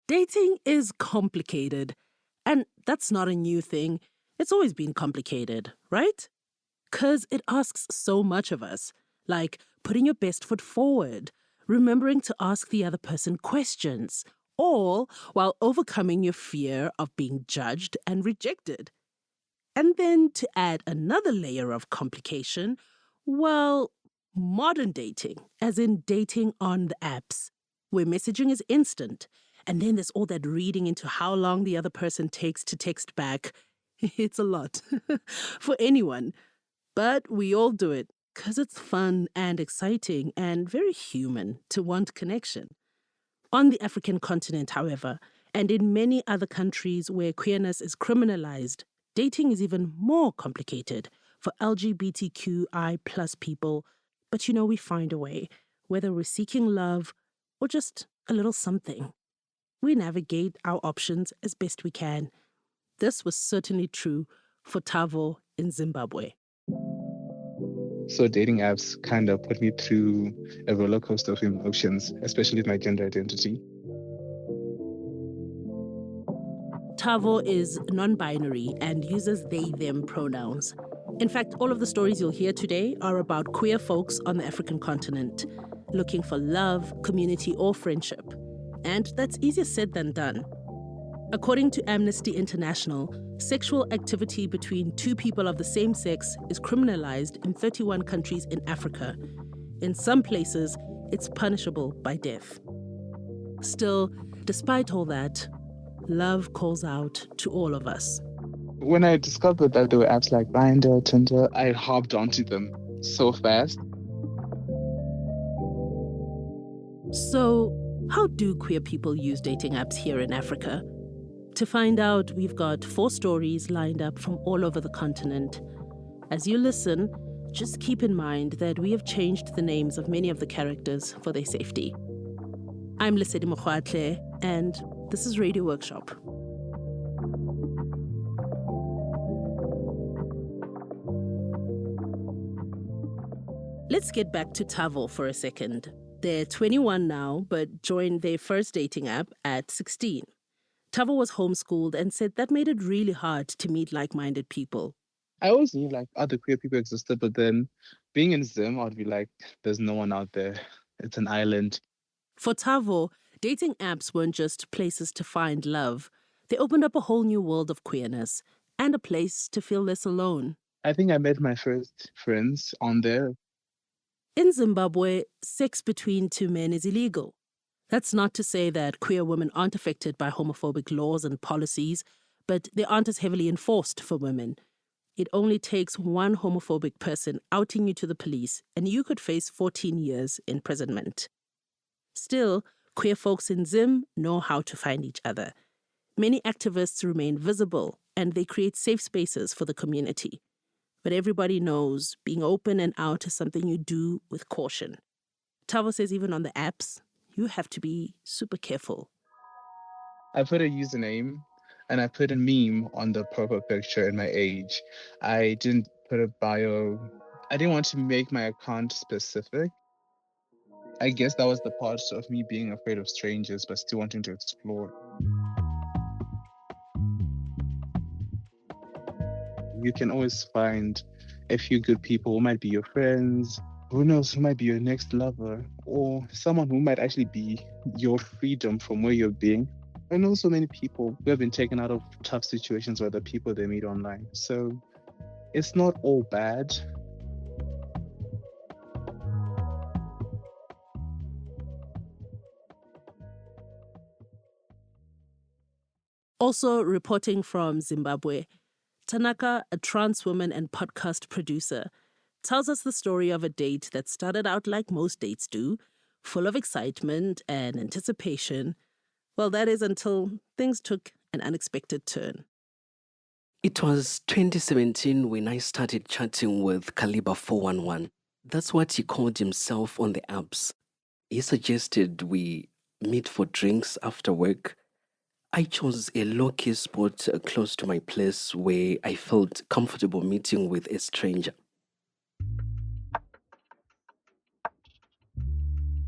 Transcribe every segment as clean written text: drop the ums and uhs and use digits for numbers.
Dating is complicated. And that's not a new thing. It's always been complicated, right? Because it asks so much of us, like putting your best foot forward, remembering to ask the other person questions, all while overcoming your fear of being judged and rejected. And then to add another layer of complication, well, modern dating, as in dating on the apps, where messaging is instant, and then there's all that reading into how long the other person takes to text back. It's a lot for anyone. But we all do it because it's fun and exciting and very human to want connection. On the African continent, however, and in many other countries where queerness is criminalized, dating is even more complicated for LGBTQI plus people. But we find a way, whether we're seeking love or just a little something. We navigate our options as best we can. This was certainly true for Tavo in Zimbabwe. So dating apps kind of put me through a roller coaster of emotions, especially with my gender identity. Tavo is non-binary and uses they-them pronouns. In fact, all of the stories you'll hear today are about queer folks on the African continent, looking for love, community, or friendship. And that's easier said than done. According to Amnesty International, sexual activity between two people of the same sex is criminalized in 31 countries in Africa. In some places, it's punishable by death. Still, despite all that, love calls out to all of us. When I discovered that there were apps like Grindr, Tinder, I hopped onto them so fast. So, how do queer people use dating apps here in Africa? To find out, we've got 4 stories lined up from all over the continent. As you listen, just keep in mind that we have changed the names of many of the characters for their safety. I'm Lesedi Mokgwatle, and this is Radio Workshop. Let's get back to Tavo for a second. They're 21 now, but joined their first dating app at 16. Tavo was homeschooled and said that made it really hard to meet like-minded people. I always knew like other queer people existed, but then being in Zim, I'd be like, there's no one out there. It's an island. For Tavo, dating apps weren't just places to find love. They opened up a whole new world of queerness and a place to feel less alone. I think I met my first friends on there. In Zimbabwe, sex between two men is illegal. That's not to say that queer women aren't affected by homophobic laws and policies, but they aren't as heavily enforced for women. It only takes one homophobic person outing you to the police, and you could face 14 years imprisonment. Still, queer folks in Zim know how to find each other. Many activists remain visible, and they create safe spaces for the community. But everybody knows being open and out is something you do with caution. Tavo says even on the apps, you have to be super careful. I put a username and I put a meme on the profile picture and my age. I didn't put a bio. I didn't want to make my account specific. I guess that was the part of me being afraid of strangers, but still wanting to explore. You can always find a few good people who might be your friends. Who knows, who might be your next lover, or someone who might actually be your freedom from where you're being. I know so many people who have been taken out of tough situations by the people they meet online. So it's not all bad. Also reporting from Zimbabwe, Tanaka, a trans woman and podcast producer, tells us the story of a date that started out like most dates do, full of excitement and anticipation. Well, that is until things took an unexpected turn. It was 2017 when I started chatting with Caliber 411. That's what he called himself on the apps. He suggested we meet for drinks after work. I chose a low-key spot close to my place where I felt comfortable meeting with a stranger.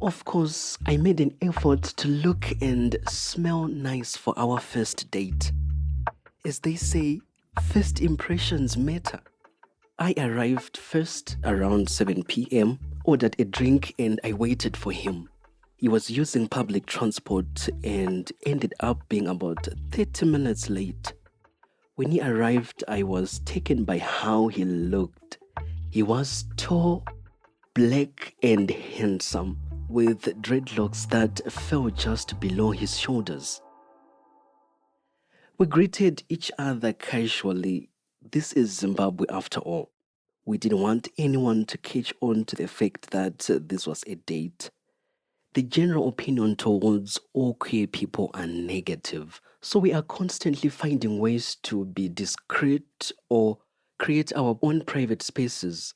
Of course, I made an effort to look and smell nice for our first date. As they say, first impressions matter. I arrived first around 7 p.m., ordered a drink, and I waited for him. He was using public transport and ended up being about 30 minutes late. When he arrived, I was taken by how he looked. He was tall, black, and handsome, with dreadlocks that fell just below his shoulders. We greeted each other casually. This is Zimbabwe after all. We didn't want anyone to catch on to the fact that this was a date. The general opinion towards all queer people are negative, so we are constantly finding ways to be discreet or create our own private spaces.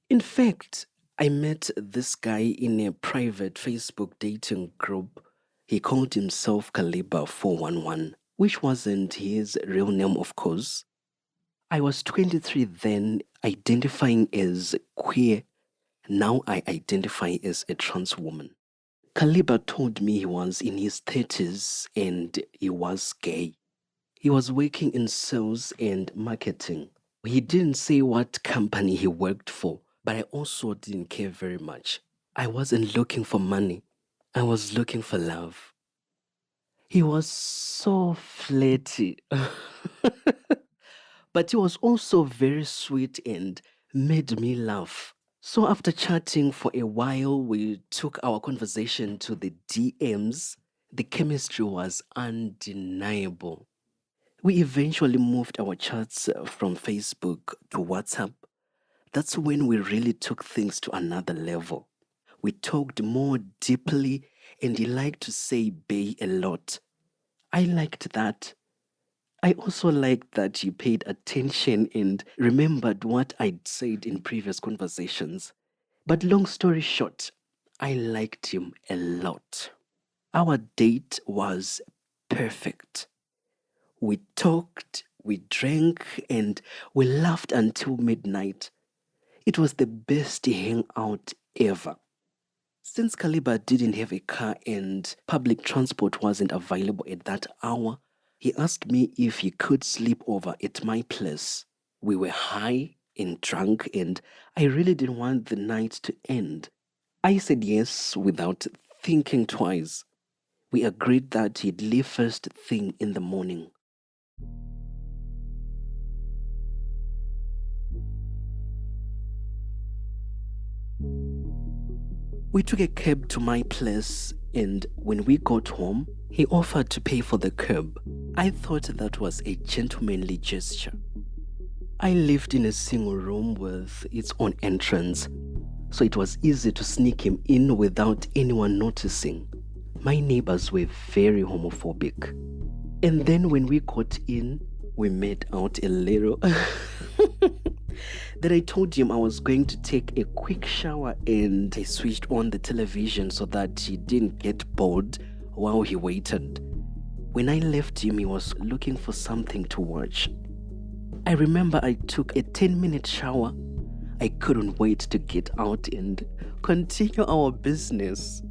In fact, I met this guy in a private Facebook dating group. He called himself Caliber 411, which wasn't his real name, of course. I was 23 then, identifying as queer. Now I identify as a trans woman. Caliber told me he was in his 30s and he was gay. He was working in sales and marketing. He didn't say what company he worked for, but I also didn't care very much. I wasn't looking for money. I was looking for love. He was so flirty. But he was also very sweet and made me laugh. So after chatting for a while, we took our conversation to the DMs. The chemistry was undeniable. We eventually moved our chats from Facebook to WhatsApp. That's when we really took things to another level. We talked more deeply, and he liked to say bae a lot. I liked that. I also liked that he paid attention and remembered what I'd said in previous conversations. But long story short, I liked him a lot. Our date was perfect. We talked, we drank, and we laughed until midnight. It was the best hangout ever. Since Caliber didn't have a car and public transport wasn't available at that hour, he asked me if he could sleep over at my place. We were high and drunk, and I really didn't want the night to end. I said yes without thinking twice. We agreed that he'd leave first thing in the morning. We took a cab to my place, and when we got home, he offered to pay for the cab. I thought that was a gentlemanly gesture. I lived in a single room with its own entrance, so it was easy to sneak him in without anyone noticing. My neighbors were very homophobic. And then when we got in, we made out a little. Then I told him I was going to take a quick shower, and I switched on the television so that he didn't get bored while he waited. When I left him, he was looking for something to watch. I remember I took a 10-minute shower. I couldn't wait to get out and continue our business.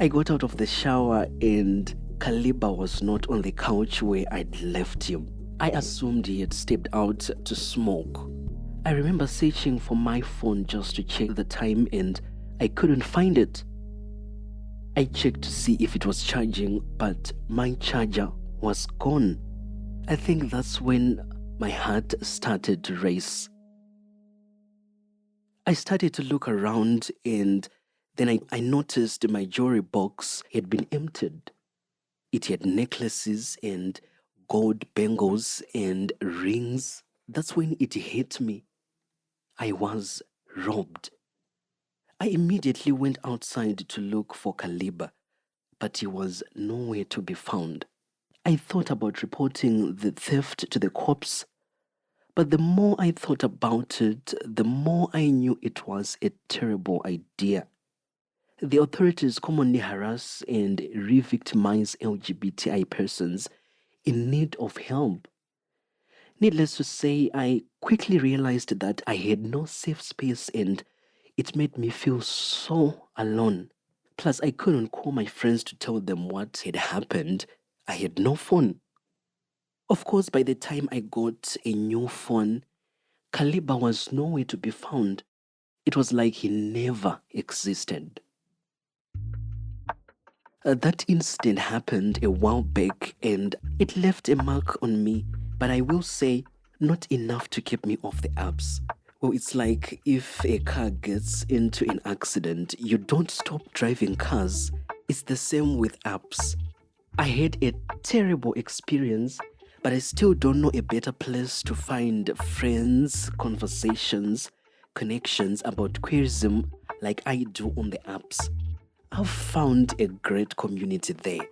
I got out of the shower and Caliber was not on the couch where I'd left him. I assumed he had stepped out to smoke. I remember searching for my phone just to check the time and I couldn't find it. I checked to see if it was charging, but my charger was gone. I think that's when my heart started to race. I started to look around and then I noticed my jewelry box had been emptied. It had necklaces and gold bangles and rings. That's when it hit me. I was robbed. I immediately went outside to look for Caliber, but he was nowhere to be found. I thought about reporting the theft to the cops, but the more I thought about it, the more I knew it was a terrible idea. The authorities commonly harass and re-victimize LGBTI persons in need of help. Needless to say, I quickly realized that I had no safe space and It made me feel so alone. Plus, I couldn't call my friends to tell them what had happened. I had no phone. Of course, by the time I got a new phone, Kaliba was nowhere to be found. It was like he never existed. That incident happened a while back and it left a mark on me, but I will say not enough to keep me off the apps. Well, it's like if a car gets into an accident, you don't stop driving cars. It's the same with apps. I had a terrible experience, but I still don't know a better place to find friends, conversations, connections about queerism like I do on the apps. I've found a great community there.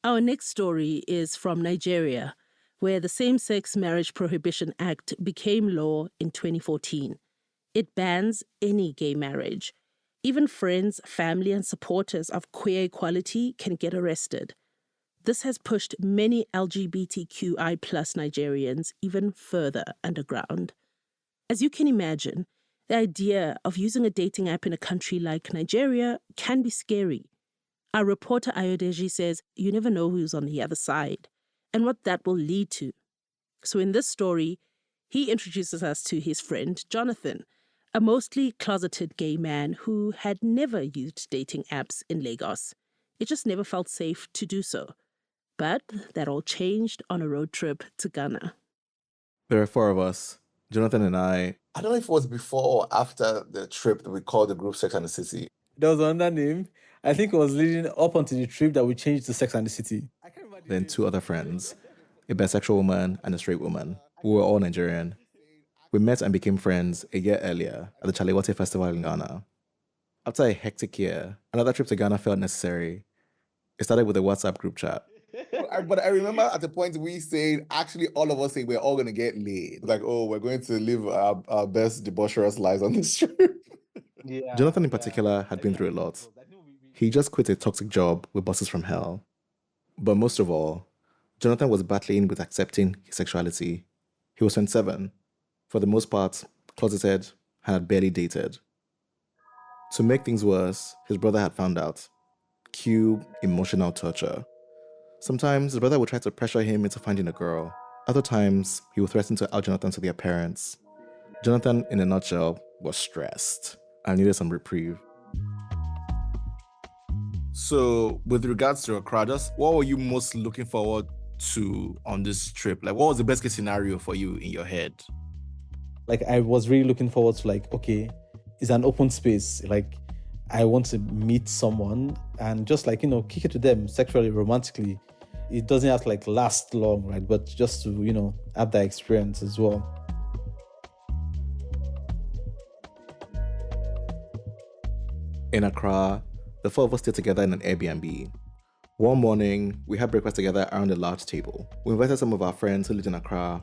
Our next story is from Nigeria, where the Same-Sex Marriage Prohibition Act became law in 2014. It bans any gay marriage. Even friends, family, and supporters of queer equality can get arrested. This has pushed many LGBTQI plus Nigerians even further underground. As you can imagine, the idea of using a dating app in a country like Nigeria can be scary. Our reporter Ayodeji says you never know who's on the other side and what that will lead to. So in this story, he introduces us to his friend Jonathan, a mostly closeted gay man who had never used dating apps in Lagos. It just never felt safe to do so. But that all changed on a road trip to Ghana. There are four of us, Jonathan and I. I don't know if it was before or after the trip that we called the group Sex and the City. There was another name. I think it was leading up onto the trip that we changed to Sex and the City. Then two other friends, a bisexual woman and a straight woman. We were all Nigerian. We met and became friends a year earlier at the Chalewate Festival in Ghana. After a hectic year, another trip to Ghana felt necessary. It started with a WhatsApp group chat. But I remember at the point we said, actually, all of us say we're all going to get laid. Like, oh, we're going to live our best debaucherous lives on this trip. Jonathan in particular had been through a lot. He just quit a toxic job with bosses from hell. But most of all, Jonathan was battling with accepting his sexuality. He was 27, for the most part, closeted, and had barely dated. To make things worse, his brother had found out. Cue emotional torture. Sometimes his brother would try to pressure him into finding a girl. Other times, he would threaten to out Jonathan to their parents. Jonathan, in a nutshell, was stressed and needed some reprieve. So, with regards to Accra, just what were you most looking forward to on this trip? Like, what was the best case scenario for you in your head? Like, I was really looking forward to, like, okay, it's an open space. Like, I want to meet someone and just, like, kick it to them sexually, romantically. It doesn't have to, like, last long, right? But just to, have that experience as well. In Accra, the four of us stayed together in an Airbnb. One morning, we had breakfast together around a large table. We invited some of our friends who lived in Accra.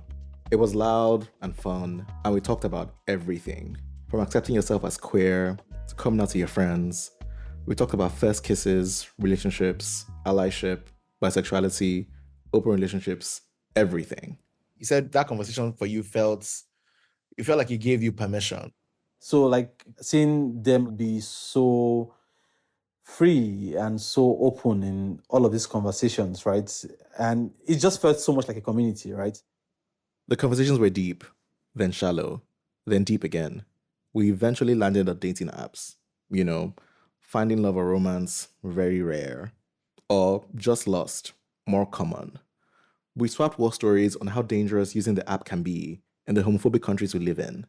It was loud and fun, and we talked about everything. From accepting yourself as queer, to coming out to your friends. We talked about first kisses, relationships, allyship, bisexuality, open relationships, everything. You said that conversation for you felt like it gave you permission. So, like, seeing them be so free and so open in all of these conversations, right? And it just felt so much like a community, right? The conversations were deep, then shallow, then deep again. We eventually landed on dating apps. Finding love or romance, very rare. Or just lost, more common. We swapped war stories on how dangerous using the app can be in the homophobic countries we live in.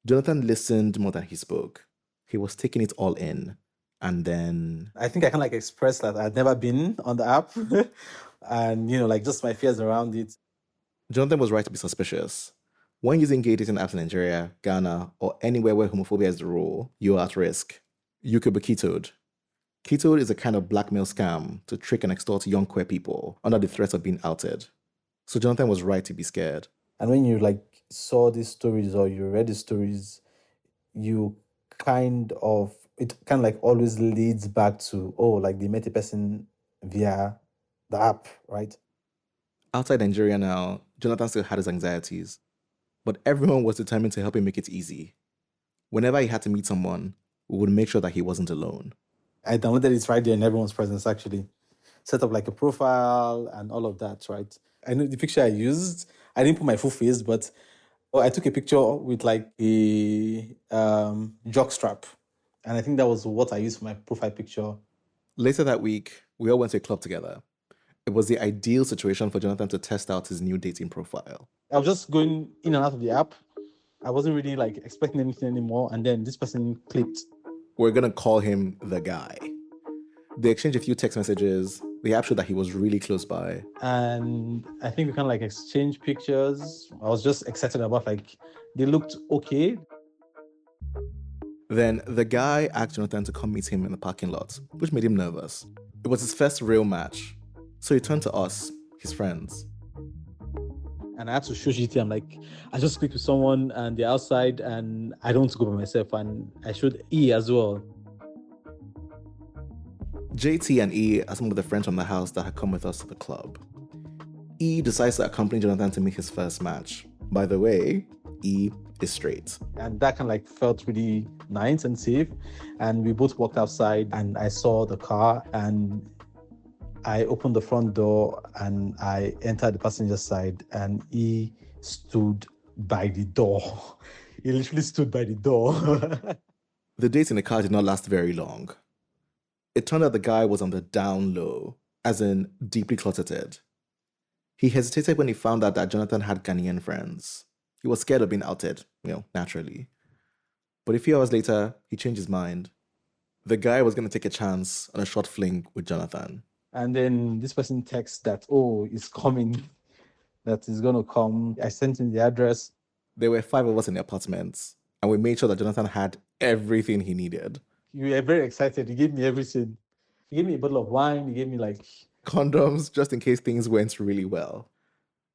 Jonathan listened more than he spoke. He was taking it all in. And then... I think I can express that I'd never been on the app. And, just my fears around it. Jonathan was right to be suspicious. When using gay dating apps in Nigeria, Ghana, or anywhere where homophobia is the rule, you're at risk. You could be ketoed. Ketoed is a kind of blackmail scam to trick and extort young queer people under the threat of being outed. So Jonathan was right to be scared. And when you saw these stories or you read the stories, you it kind of always leads back to, they met a person via the app, right? Outside Nigeria now, Jonathan still had his anxieties, but everyone was determined to help him make it easy. Whenever he had to meet someone, we would make sure that he wasn't alone. I downloaded it right there in everyone's presence, actually. Set up like a profile and all of that, right? I know the picture I used, I didn't put my full face, but I took a picture with like a jock strap. And I think that was what I used for my profile picture. Later that week, we all went to a club together. It was the ideal situation for Jonathan to test out his new dating profile. I was just going in and out of the app. I wasn't really like expecting anything anymore. And then this person clicked. We're going to call him the guy. They exchanged a few text messages. The app showed that he was really close by. And I think we kind of like exchange pictures. I was just excited about like, they looked okay. Then the guy asked Jonathan to come meet him in the parking lot, which made him nervous. It was his first real match. So he turned to us, his friends. And I had to show GT. I'm like, I just clicked with someone and they're outside and I don't want to go by myself. And I showed E as well. JT and E are some of the friends from the house that had come with us to the club. E decides to accompany Jonathan to make his first match. By the way, E is straight. And that kind of like felt really nice and safe. And we both walked outside and I saw the car and I opened the front door and I entered the passenger side and he stood by the door. He literally stood by the door. The date in the car did not last very long. It turned out the guy was on the down low, as in deeply closeted. He hesitated when he found out that Jonathan had Ghanaian friends. He was scared of being outed, naturally. But a few hours later, he changed his mind. The guy was going to take a chance on a short fling with Jonathan. And then this person texts that, oh, it's coming, that is going to come. I sent him the address. There were 5 of us in the apartment, and we made sure that Jonathan had everything he needed. We were very excited. He gave me everything. He gave me a bottle of wine. He gave me like condoms, just in case things went really well.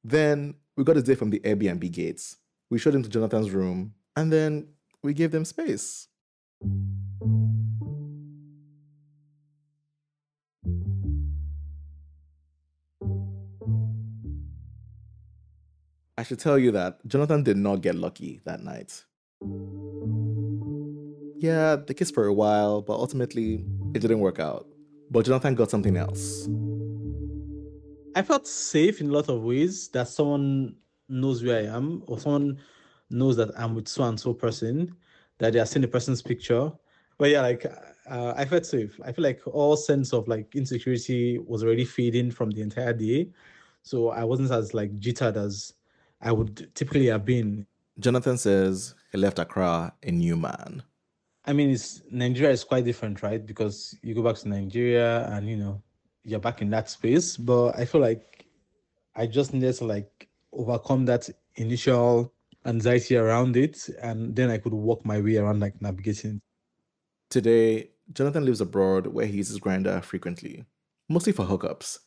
Then we got his date from the Airbnb gates. We showed him to Jonathan's room, and then we gave them space. I should tell you that Jonathan did not get lucky that night. Yeah, they kissed for a while, but ultimately, it didn't work out. But Jonathan got something else. I felt safe in a lot of ways that someone knows where I am or someone knows that I'm with so-and-so person, that they are seeing the person's picture. But yeah, like, I felt safe. I feel like all sense of like insecurity was already fading from the entire day. So I wasn't as like jittered as I would typically have been. Jonathan says he left Accra a new man. I mean, Nigeria is quite different, right? Because you go back to Nigeria and, you're back in that space. But I feel like I just needed to like overcome that initial anxiety around it. And then I could walk my way around like navigating. Today, Jonathan lives abroad where he uses Grindr frequently, mostly for hookups.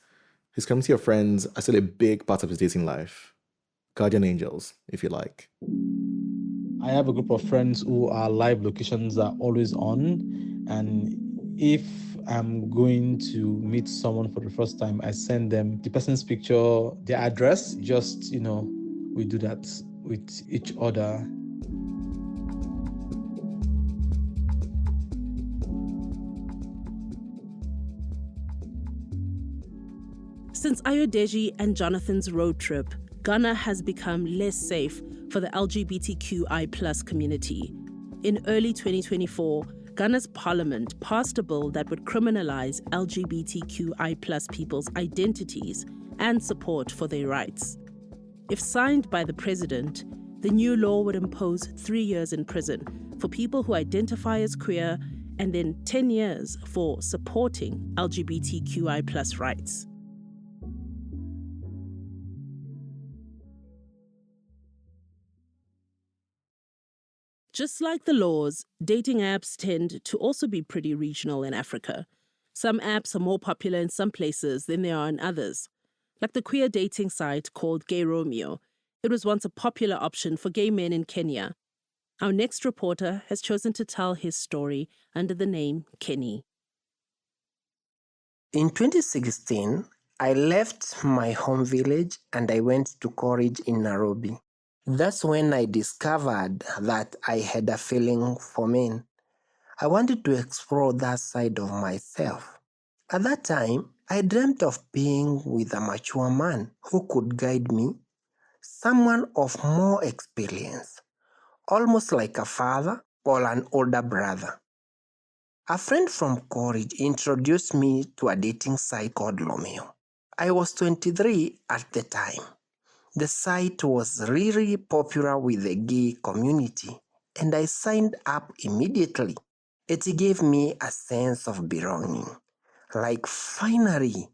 His community of friends are still a big part of his dating life. Guardian angels, if you like. I have a group of friends who are live locations are always on. And if I'm going to meet someone for the first time, I send them the person's picture, their address. Just, we do that with each other. Since Ayodeji and Jonathan's road trip, Ghana has become less safe for the LGBTQI+ community. In early 2024, Ghana's parliament passed a bill that would criminalise LGBTQI+ people's identities and support for their rights. If signed by the president, the new law would impose 3 years in prison for people who identify as queer and then 10 years for supporting LGBTQI+ rights. Just like the laws, dating apps tend to also be pretty regional in Africa. Some apps are more popular in some places than they are in others. Like the queer dating site called Gay Romeo, it was once a popular option for gay men in Kenya. Our next reporter has chosen to tell his story under the name Kenny. In 2016, I left my home village and I went to college in Nairobi. That's when I discovered that I had a feeling for men. I wanted to explore that side of myself. At that time, I dreamt of being with a mature man who could guide me, someone of more experience, almost like a father or an older brother. A friend from college introduced me to a dating site called Romeo. I was 23 at the time. The site was really popular with the gay community, and I signed up immediately. It gave me a sense of belonging. Like finally,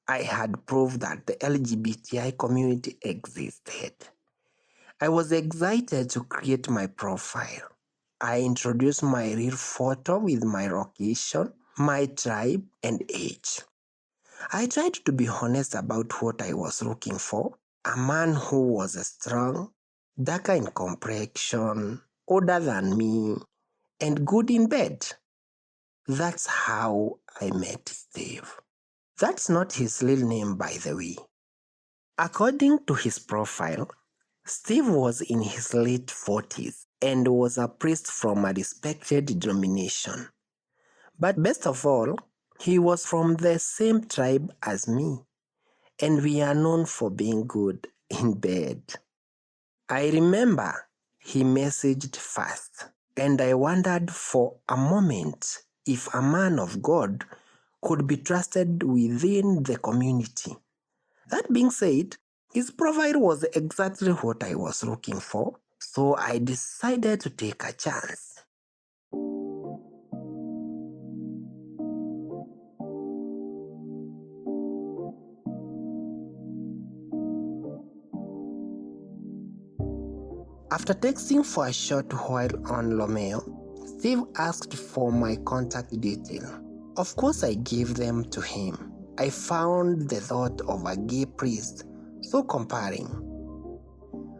I had proved that the LGBTI community existed. I was excited to create my profile. I introduced my real photo with my location, my tribe, and age. I tried to be honest about what I was looking for. A man who was strong, darker in complexion, older than me, and good in bed. That's how I met Steve. That's not his real name, by the way. According to his profile, Steve was in his late 40s and was a priest from a respected denomination. But best of all, he was from the same tribe as me, and we are known for being good in bed. I remember he messaged first, and I wondered for a moment if a man of God could be trusted within the community. That being said, his profile was exactly what I was looking for, so I decided to take a chance. After texting for a short while on Romeo, Steve asked for my contact detail. Of course, I gave them to him. I found the thought of a gay priest so compelling.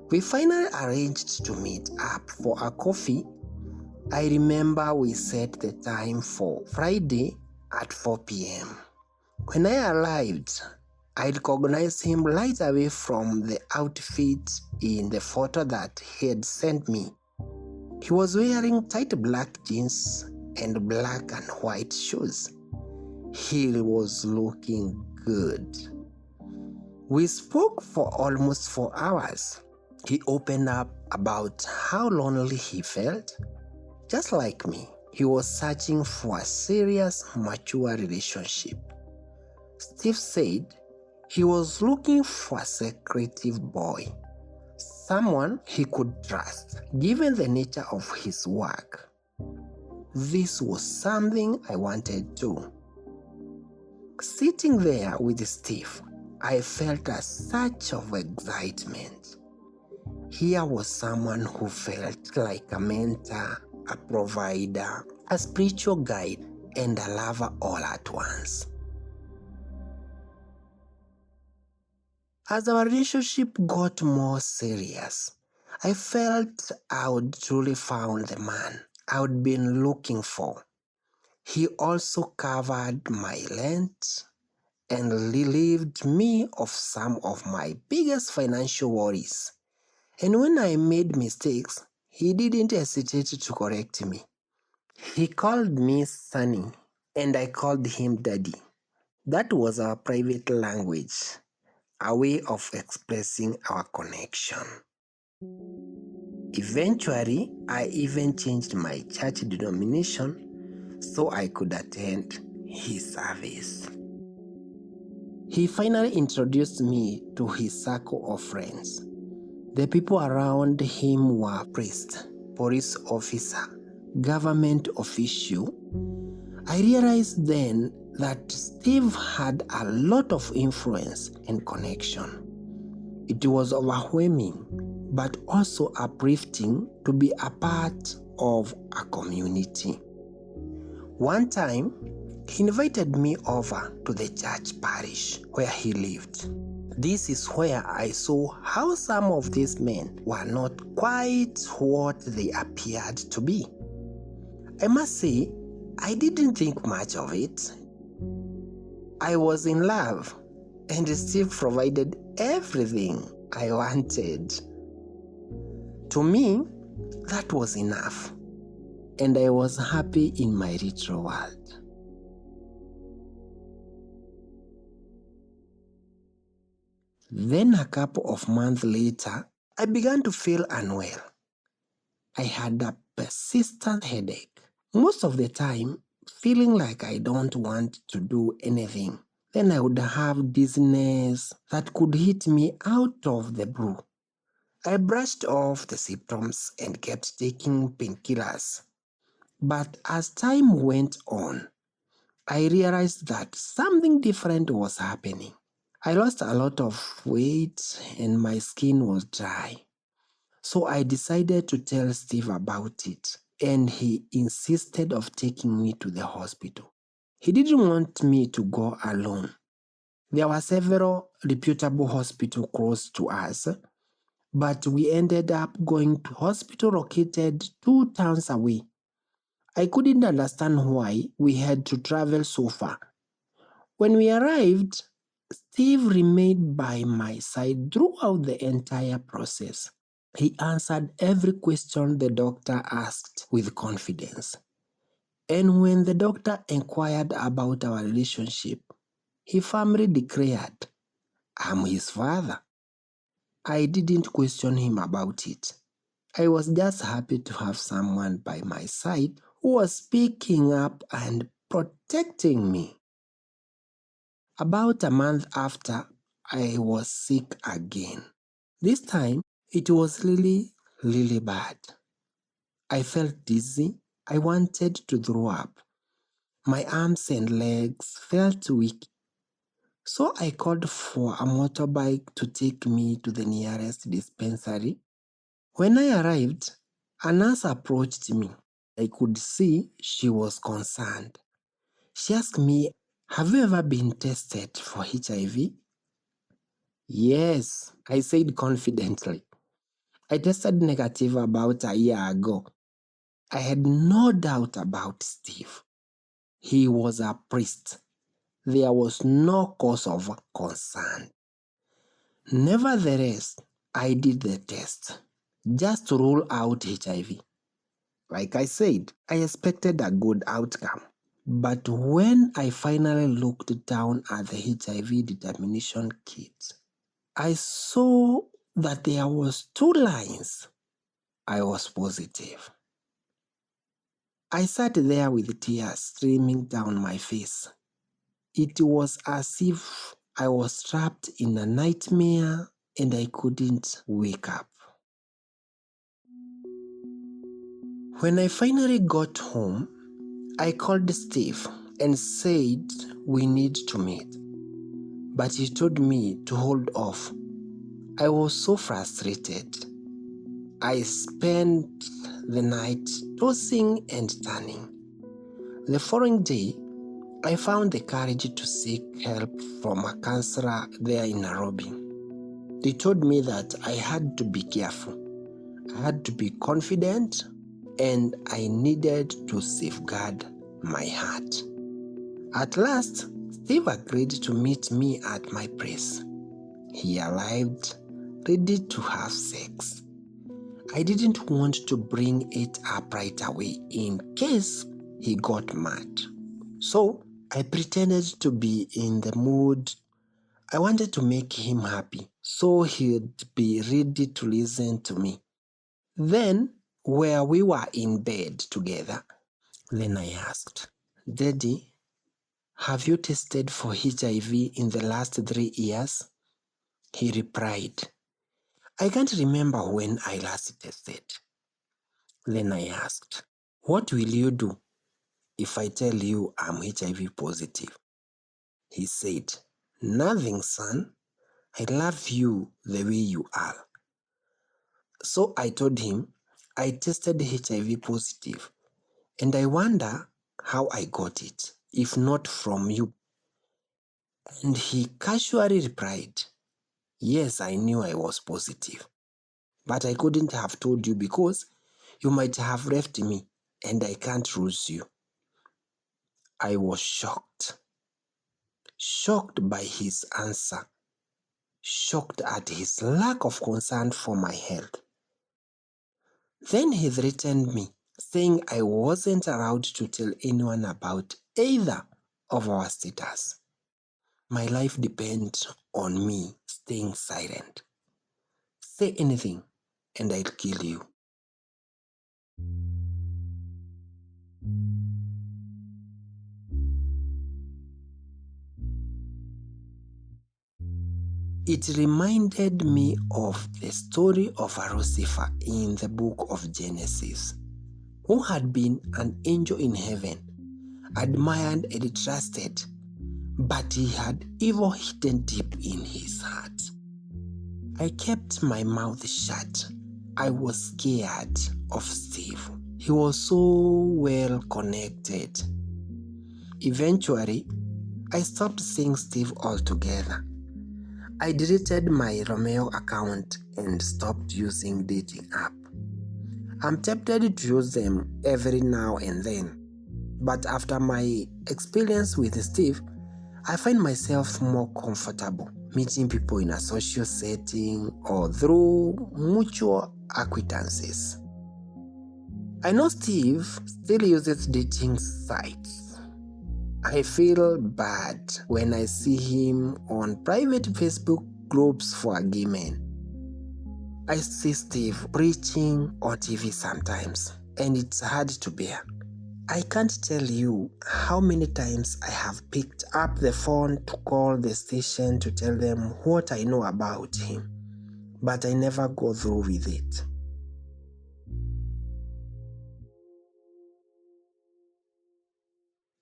We finally arranged to meet up for a coffee. I remember we set the time for Friday at 4 p.m. When I arrived, I recognized him right away from the outfit in the photo that he had sent me. He was wearing tight black jeans and black and white shoes. He was looking good. We spoke for almost 4 hours. He opened up about how lonely he felt. Just like me, he was searching for a serious, mature relationship. Steve said he was looking for a secretive boy, someone he could trust, given the nature of his work. This was something I wanted too. Sitting there with Steve, I felt a surge of excitement. Here was someone who felt like a mentor, a provider, a spiritual guide, and a lover all at once. As our relationship got more serious, I felt I would truly found the man I would been looking for. He also covered my rent and relieved me of some of my biggest financial worries. And when I made mistakes, he didn't hesitate to correct me. He called me Sonny, and I called him Daddy. That was our private language, a way of expressing our connection. Eventually, I even changed my church denomination so I could attend his service. He finally introduced me to his circle of friends. The people around him were priests, police officer, government official. I realized then that Steve had a lot of influence and connection. It was overwhelming, but also uplifting to be a part of a community. One time, he invited me over to the church parish where he lived. This is where I saw how some of these men were not quite what they appeared to be. I must say, I didn't think much of it. I was in love, and Steve provided everything I wanted. To me, that was enough, and I was happy in my retro world. Then a couple of months later, I began to feel unwell. I had a persistent headache, most of the time feeling like I don't want to do anything. Then I would have dizziness that could hit me out of the blue. I brushed off the symptoms and kept taking painkillers. But as time went on, I realized that something different was happening. I lost a lot of weight and my skin was dry. So I decided to tell Steve about it, and he insisted of taking me to the hospital. He didn't want me to go alone. There were several reputable hospitals close to us, but we ended up going to hospital located 2 towns away. I couldn't understand why we had to travel so far. When we arrived, Steve remained by my side throughout the entire process. He answered every question the doctor asked with confidence. And when the doctor inquired about our relationship, he firmly declared, "I'm his father." I didn't question him about it. I was just happy to have someone by my side who was speaking up and protecting me. About a month after, I was sick again. This time, it was really bad. I felt dizzy. I wanted to throw up. My arms and legs felt weak. So I called for a motorbike to take me to the nearest dispensary. When I arrived, a nurse approached me. I could see she was concerned. She asked me, "Have you ever been tested for HIV?" "Yes," I said confidently. "I tested negative about a year ago." I had no doubt about Steve. He was a priest. There was no cause of concern. Nevertheless, I did the test, just to rule out HIV. Like I said, I expected a good outcome. But when I finally looked down at the HIV determination kit, I saw that there was 2 lines. I was positive. I sat there with tears streaming down my face. It was as if I was trapped in a nightmare and I couldn't wake up. When I finally got home, I called Steve and said we need to meet. But he told me to hold off. I was so frustrated. I spent the night tossing and turning. The following day, I found the courage to seek help from a counselor there in Nairobi. They told me that I had to be careful. I had to be confident, and I needed to safeguard my heart. At last, Steve agreed to meet me at my place. He arrived, ready to have sex. I didn't want to bring it up right away in case he got mad. So I pretended to be in the mood. I wanted to make him happy, so he'd be ready to listen to me. Then, where we were in bed together, then I asked, "Daddy, have you tested for HIV in the last 3 years?" He replied, "I can't remember when I last tested." Then I asked, "What will you do if I tell you I'm HIV positive?" He said, "Nothing, son. I love you the way you are." So I told him I tested HIV positive, and I wonder how I got it, if not from you. And he casually replied, "Yes, I knew I was positive, but I couldn't have told you because you might have left me, and I can't lose you." I was shocked. shocked by his answer, shocked at his lack of concern for my health. Then he threatened me, saying I wasn't allowed to tell anyone about either of our status. My life depends on me staying silent. Say anything and I'll kill you. It reminded me of the story of Lucifer in the book of Genesis, who had been an angel in heaven, admired and trusted, but he had evil hidden deep in his heart. I kept my mouth shut. I was scared of Steve. He was so well connected. Eventually, I stopped seeing Steve altogether. I deleted my Romeo account and stopped using dating app. I'm tempted to use them every now and then, but after my experience with Steve, I find myself more comfortable meeting people in a social setting or through mutual acquaintances. I know Steve still uses dating sites. I feel bad when I see him on private Facebook groups for gay men. I see Steve preaching on TV sometimes, and it's hard to bear. I can't tell you how many times I have picked up the phone to call the station to tell them what I know about him, but I never go through with it.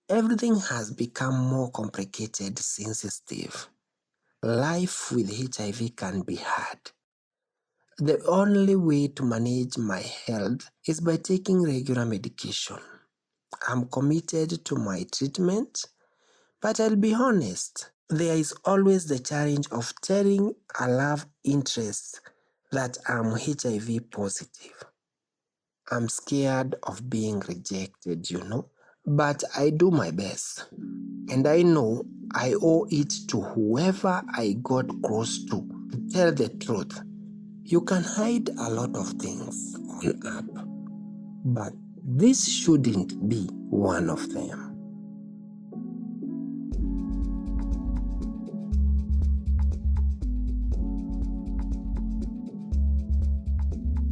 Everything has become more complicated since Steve. Life with HIV can be hard. The only way to manage my health is by taking regular medication. I'm committed to my treatment, but I'll be honest, there is always the challenge of telling a love interest that I'm HIV positive. I'm scared of being rejected, but I do my best. And I know I owe it to whoever I got close to tell the truth. You can hide a lot of things on app, but this shouldn't be one of them.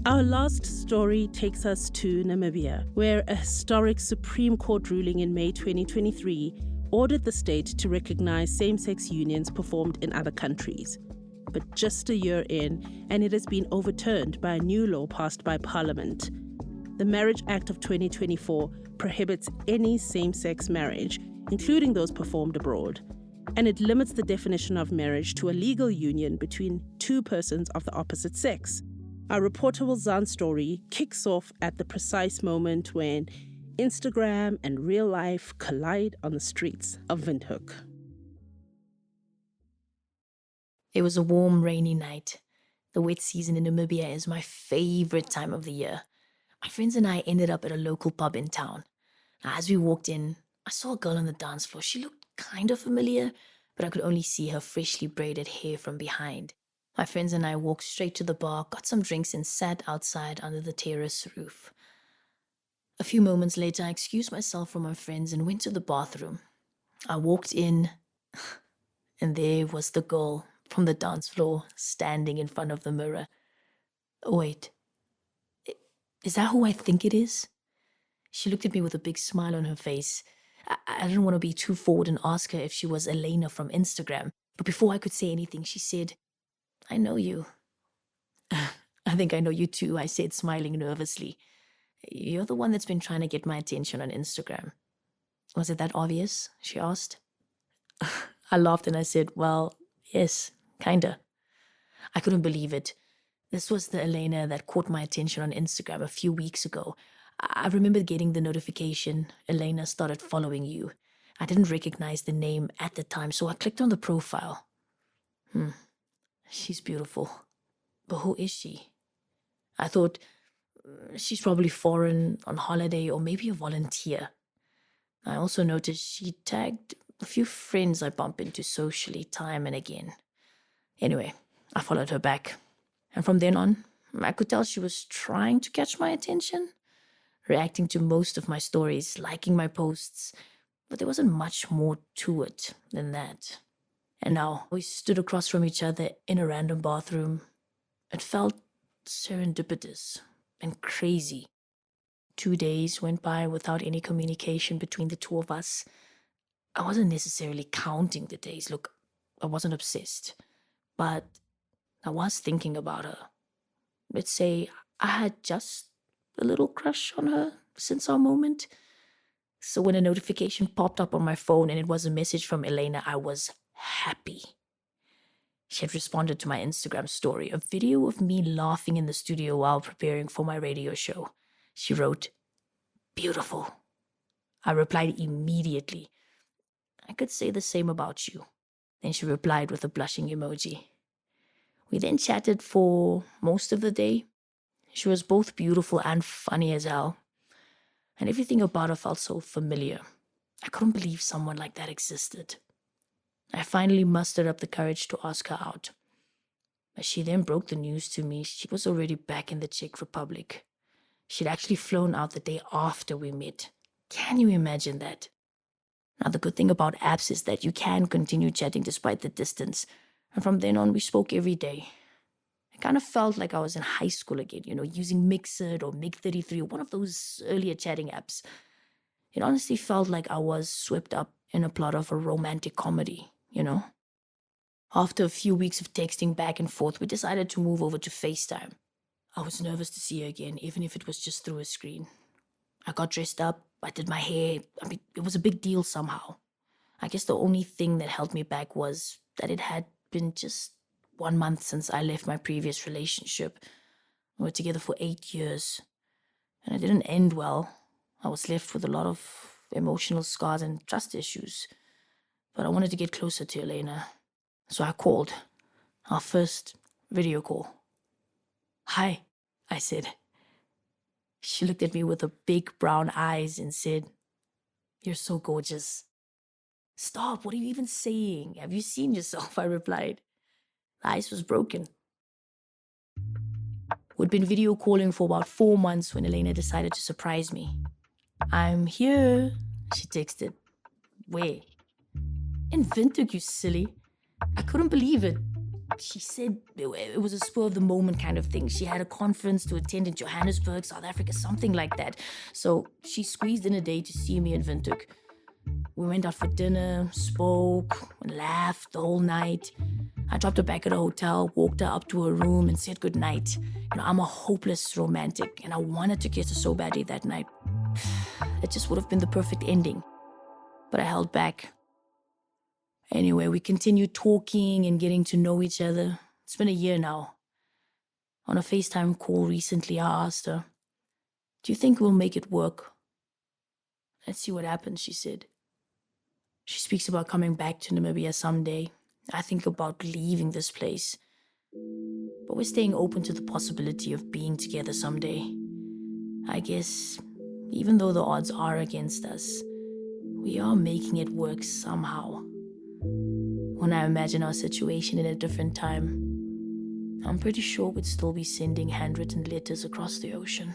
Our last story takes us to Namibia, where a historic Supreme Court ruling in May 2023 ordered the state to recognize same-sex unions performed in other countries. But just a year in, and it has been overturned by a new law passed by Parliament. The Marriage Act of 2024 prohibits any same-sex marriage, including those performed abroad, and it limits the definition of marriage to a legal union between two persons of the opposite sex. Our reportable Zan story kicks off at the precise moment when Instagram and real life collide on the streets of Windhoek. It was a warm, rainy night. The wet season in Namibia is my favorite time of the year. My friends and I ended up at a local pub in town. Now, as we walked in, I saw a girl on the dance floor. She looked kind of familiar, but I could only see her freshly braided hair from behind. My friends and I walked straight to the bar, got some drinks, and sat outside under the terrace roof. A few moments later, I excused myself from my friends and went to the bathroom. I walked in, and there was the girl from the dance floor standing in front of the mirror. Wait, is that who I think it is? She looked at me with a big smile on her face. I didn't want to be too forward and ask her if she was Elena from Instagram, but before I could say anything, she said, "I know you." "I think I know you too," I said, smiling nervously. "You're the one that's been trying to get my attention on Instagram." "Was it that obvious?" she asked. I laughed and I said, "Well, yes, kinda." I couldn't believe it. This was the Elena that caught my attention on Instagram a few weeks ago. I remember getting the notification, "Elena started following you." I didn't recognize the name at the time, so I clicked on the profile. She's beautiful. But who is she? I thought, she's probably foreign, on holiday, or maybe a volunteer. I also noticed she tagged a few friends I bump into socially time and again. Anyway, I followed her back. And from then on, I could tell she was trying to catch my attention, reacting to most of my stories, liking my posts, but there wasn't much more to it than that. And now we stood across from each other in a random bathroom. It felt serendipitous and crazy. 2 days went by without any communication between the two of us. I wasn't necessarily counting the days. Look, I wasn't obsessed, but I was thinking about her. Let's say I had just a little crush on her since our moment. So when a notification popped up on my phone and it was a message from Elena, I was happy. She had responded to my Instagram story, a video of me laughing in the studio while preparing for my radio show. She wrote, "Beautiful." I replied immediately, "I could say the same about you." Then she replied with a blushing emoji. We then chatted for most of the day. She was both beautiful and funny as hell. And everything about her felt so familiar. I couldn't believe someone like that existed. I finally mustered up the courage to ask her out. As she then broke the news to me, she was already back in the Czech Republic. She'd actually flown out the day after we met. Can you imagine that? Now, the good thing about apps is that you can continue chatting despite the distance. And from then on, we spoke every day. I kind of felt like I was in high school again, using Mixit or Mig33 or one of those earlier chatting apps. It honestly felt like I was swept up in a plot of a romantic comedy, After a few weeks of texting back and forth, we decided to move over to FaceTime. I was nervous to see her again, even if it was just through a screen. I got dressed up, I did my hair. It was a big deal somehow. I guess the only thing that held me back was that it had been just 1 month since I left my previous relationship. We were together for 8 years, and it didn't end well. I was left with a lot of emotional scars and trust issues, but I wanted to get closer to Elena. So I called, our first video call. "Hi," I said. She looked at me with her big brown eyes and said, "You're so gorgeous." "Stop, what are you even saying? Have you seen yourself?" I replied. The ice was broken. We'd been video calling for about 4 months when Elena decided to surprise me. "I'm here," she texted. "Where?" "In Windhoek, you silly." I couldn't believe it. She said it was a spur of the moment kind of thing. She had a conference to attend in Johannesburg, South Africa, something like that. So she squeezed in a day to see me in Windhoek. We went out for dinner, spoke, and laughed the whole night. I dropped her back at a hotel, walked her up to her room, and said goodnight. I'm a hopeless romantic, and I wanted to kiss her so badly that night. It just would have been the perfect ending. But I held back. Anyway, we continued talking and getting to know each other. It's been a year now. On a FaceTime call recently, I asked her, "Do you think we'll make it work?" "Let's see what happens," she said. She speaks about coming back to Namibia someday. I think about leaving this place. But we're staying open to the possibility of being together someday. I guess, even though the odds are against us, we are making it work somehow. When I imagine our situation in a different time, I'm pretty sure we'd still be sending handwritten letters across the ocean.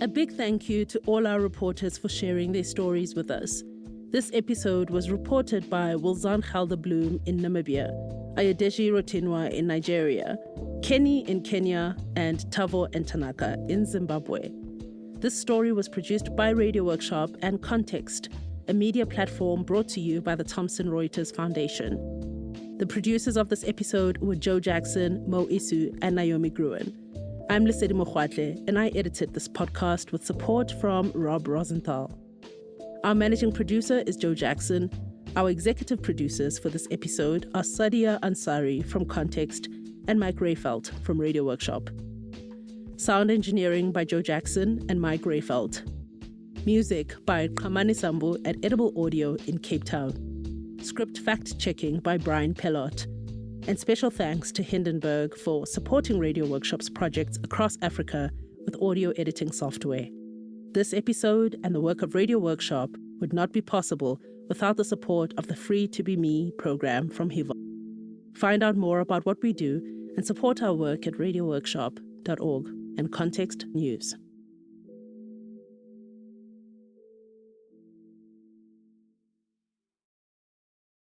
A big thank you to all our reporters for sharing their stories with us. This episode was reported by Wilzan Gelderbloem in Namibia, Ayodeji Rotinwa in Nigeria, Kenny in Kenya, and Tavo and Tanaka in Zimbabwe. This story was produced by Radio Workshop and Context, a media platform brought to you by the Thomson Reuters Foundation. The producers of this episode were Joe Jackson, Mo Isu, and Naomi Gruen. I'm Lesedi Mokhwatle, and I edited this podcast with support from Rob Rosenthal. Our managing producer is Joe Jackson. Our executive producers for this episode are Sadia Ansari from Context and Mike Rayfelt from Radio Workshop. Sound engineering by Joe Jackson and Mike Rayfelt. Music by Kamani Sambu at Edible Audio in Cape Town. Script fact-checking by Brian Pellot. And special thanks to Hindenburg for supporting Radio Workshop's projects across Africa with audio editing software. This episode and the work of Radio Workshop would not be possible without the support of the Free to Be Me program from Hiva. Find out more about what we do and support our work at radioworkshop.org and Context News.